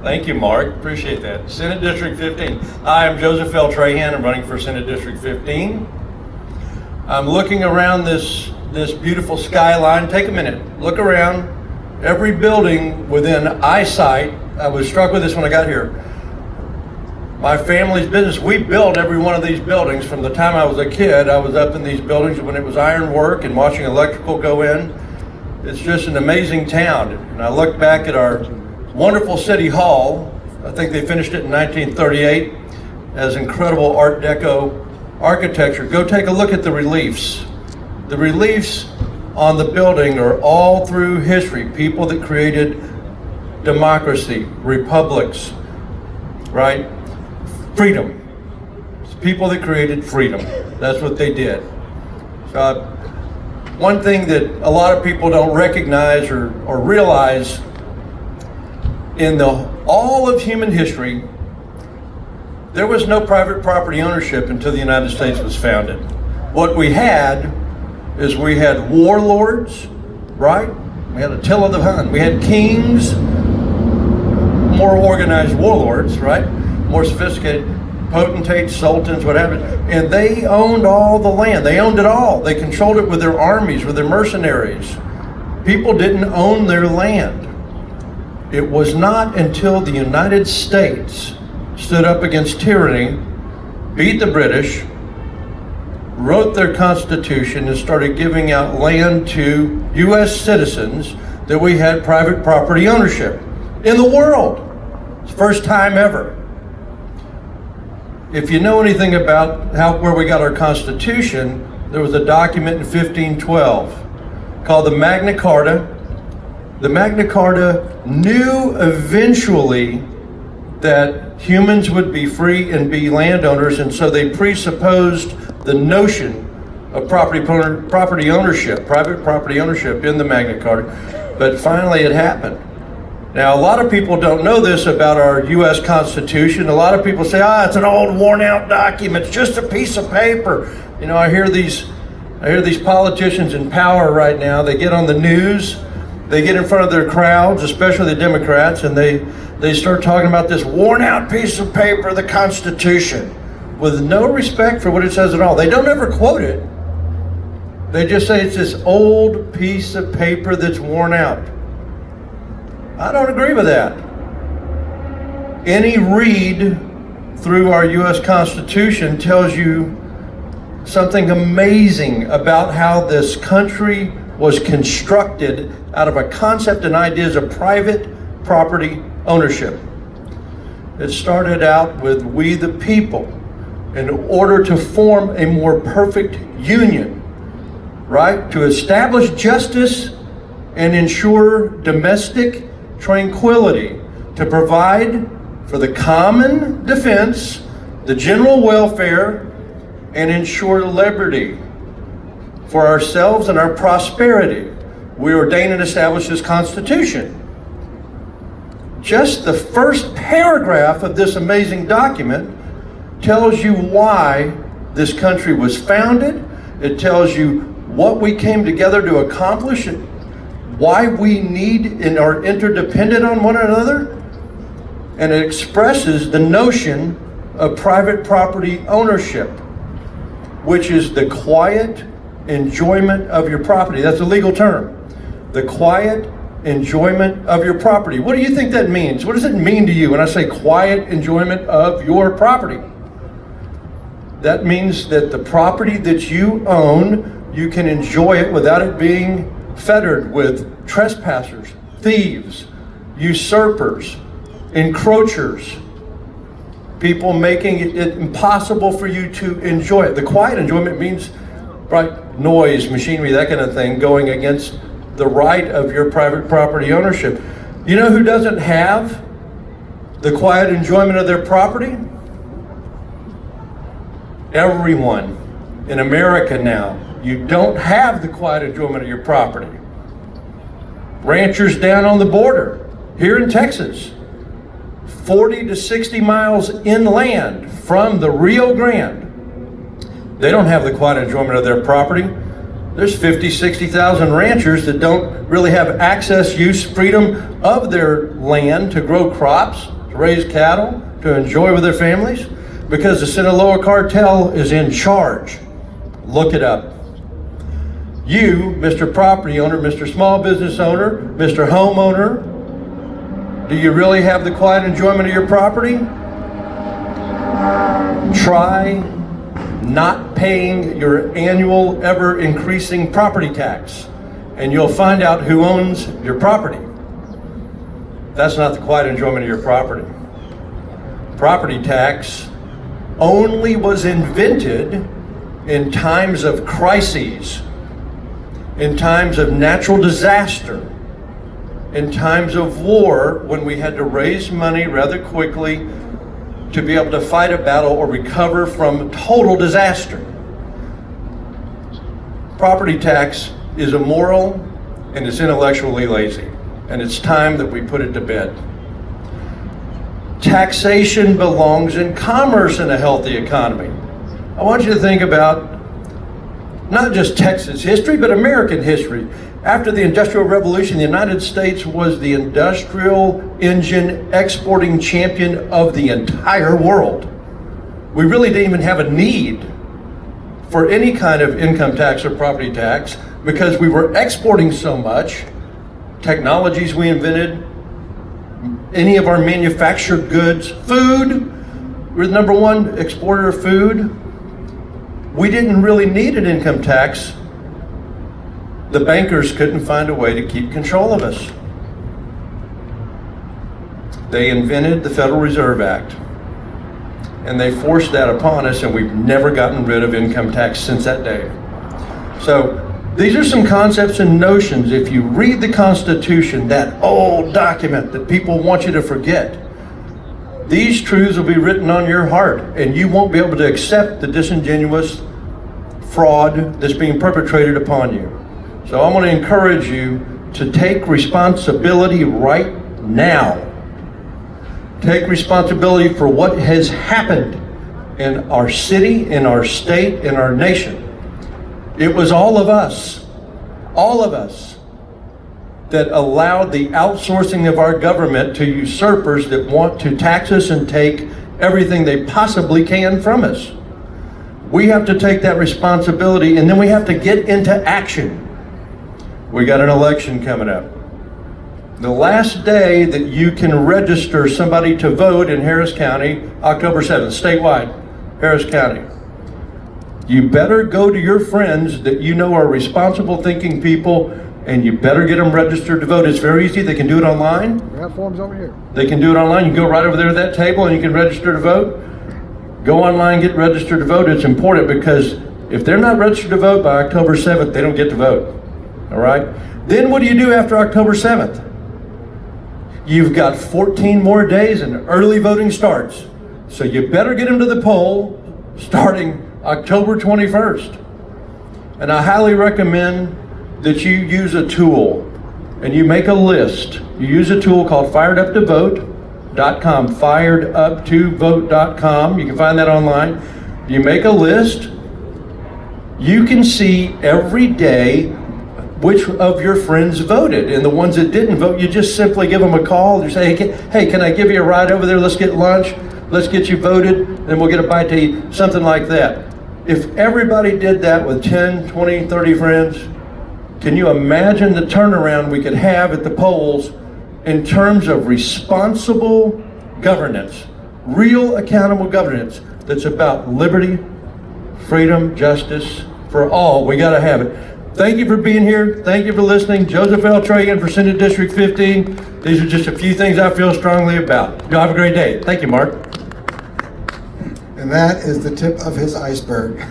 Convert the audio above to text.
Thank you, Mark. Appreciate that. Senate District 15. Hi, I'm Joseph L. Trahan. I'm running for Senate District 15. I'm looking around this beautiful skyline. Take a minute. Look around. Every building within eyesight. I was struck with this when I got here. My family's business, we built every one of these buildings. From the time I was a kid, I was up in these buildings when it was iron work and watching electrical go in. It's just an amazing town. And I look back at our wonderful city hall. I think they finished it in 1938 as incredible Art Deco architecture. Go take a look at the reliefs. The reliefs on the building are all through history. People that created democracy, republics, right? Freedom. It's people that created freedom. That's what they did. So, one thing that a lot of people don't recognize or realize, in all of human history, there was no private property ownership until the United States was founded. What we had is we had warlords, right? We had Attila the Hun. We had kings, more organized warlords, right? More sophisticated potentates, sultans, whatever, and they owned all the land. They owned it all. They controlled it with their armies, with their mercenaries. People didn't own their land. It was not until the United States stood up against tyranny, beat the British, wrote their Constitution, and started giving out land to U.S. citizens that we had private property ownership in the world. It's the first time ever. If you know anything about where we got our Constitution, there was a document in 1512 called the Magna Carta. The Magna Carta knew eventually that humans would be free and be landowners, and so they presupposed the notion of property ownership, private property ownership in the Magna Carta, but finally it happened. Now, a lot of people don't know this about our U.S. Constitution. A lot of people say, it's an old, worn-out document. It's just a piece of paper. You know, I hear these politicians in power right now. They get on the news. They get in front of their crowds, especially the Democrats, and they start talking about this worn-out piece of paper, the Constitution, with no respect for what it says at all. They don't ever quote it. They just say it's this old piece of paper that's worn out. I don't agree with that. Any read through our U.S. Constitution tells you something amazing about how this country was constructed out of a concept and ideas of private property ownership. It started out with we the people in order to form a more perfect union, right? To establish justice and ensure domestic tranquility, to provide for the common defense, the general welfare, and ensure liberty for ourselves and our prosperity. We ordain and establish this Constitution. Just the first paragraph of this amazing document tells you why this country was founded. It tells you what we came together to accomplish, why we need and are interdependent on one another, and it expresses the notion of private property ownership, which is the quiet enjoyment of your property. That's a legal term. The quiet enjoyment of your property. What do you think that means? What does it mean to you when I say quiet enjoyment of your property? That means that the property that you own, you can enjoy it without it being fettered with trespassers, thieves, usurpers, encroachers, people making it impossible for you to enjoy it. The quiet enjoyment means, right, noise, machinery, that kind of thing, going against the right of your private property ownership. You know who doesn't have the quiet enjoyment of their property? Everyone in America now. You don't have the quiet enjoyment of your property. Ranchers down on the border, here in Texas, 40 to 60 miles inland from the Rio Grande, they don't have the quiet enjoyment of their property. There's 50, 60,000 ranchers that don't really have access, use, freedom of their land to grow crops, to raise cattle, to enjoy with their families, because the Sinaloa cartel is in charge. Look it up. You, Mr. Property Owner, Mr. Small Business Owner, Mr. Homeowner, do you really have the quiet enjoyment of your property? Try not paying your annual ever-increasing property tax, and you'll find out who owns your property. That's not the quiet enjoyment of your property. Property tax only was invented in times of crises, in times of natural disaster, in times of war, when we had to raise money rather quickly to be able to fight a battle or recover from total disaster. Property tax is immoral and it's intellectually lazy, and it's time that we put it to bed. Taxation belongs in commerce in a healthy economy. I want you to think about not just Texas history, but American history. After the Industrial Revolution, the United States was the industrial engine exporting champion of the entire world. We really didn't even have a need for any kind of income tax or property tax because we were exporting so much. Technologies we invented, any of our manufactured goods, food, we're the number one exporter of food. We didn't really need an income tax. The bankers couldn't find a way to keep control of us. They invented the Federal Reserve Act, and they forced that upon us, and we've never gotten rid of income tax since that day. So these are some concepts and notions. If you read the Constitution, that old document that people want you to forget, these truths will be written on your heart, and you won't be able to accept the disingenuous fraud that's being perpetrated upon you. So I want to encourage you to take responsibility right now. Take responsibility for what has happened in our city, in our state, in our nation. It was all of us that allowed the outsourcing of our government to usurpers that want to tax us and take everything they possibly can from us. We have to take that responsibility, and then we have to get into action. We got an election coming up. The last day that you can register somebody to vote in Harris County, October 7th, statewide, Harris County. You better go to your friends that you know are responsible thinking people, and you better get them registered to vote. It's very easy. They can do it online. We have forms over here. They can do it online. You can go right over there to that table and you can register to vote. Go online, get registered to vote. It's important because if they're not registered to vote by October 7th, they don't get to vote. All right? Then what do you do after October 7th? You've got 14 more days and early voting starts. So you better get them to the poll starting October 21st. And I highly recommend that you use a tool and you make a list. You use a tool called fireduptovote.com, fireduptovote.com. You can find that online. You make a list. You can see every day which of your friends voted, and the ones that didn't vote, you just simply give them a call. You say, hey, can I give you a ride over there? Let's get lunch. Let's get you voted, and we'll get a bite to eat, something like that. If everybody did that with 10, 20, 30 friends, can you imagine the turnaround we could have at the polls in terms of responsible governance, real accountable governance that's about liberty, freedom, justice for all? We got to have it. Thank you for being here. Thank you for listening. Joseph L. Trahan for Senate District 15. These are just a few things I feel strongly about. You have a great day. Thank you, Mark. And that is the tip of his iceberg.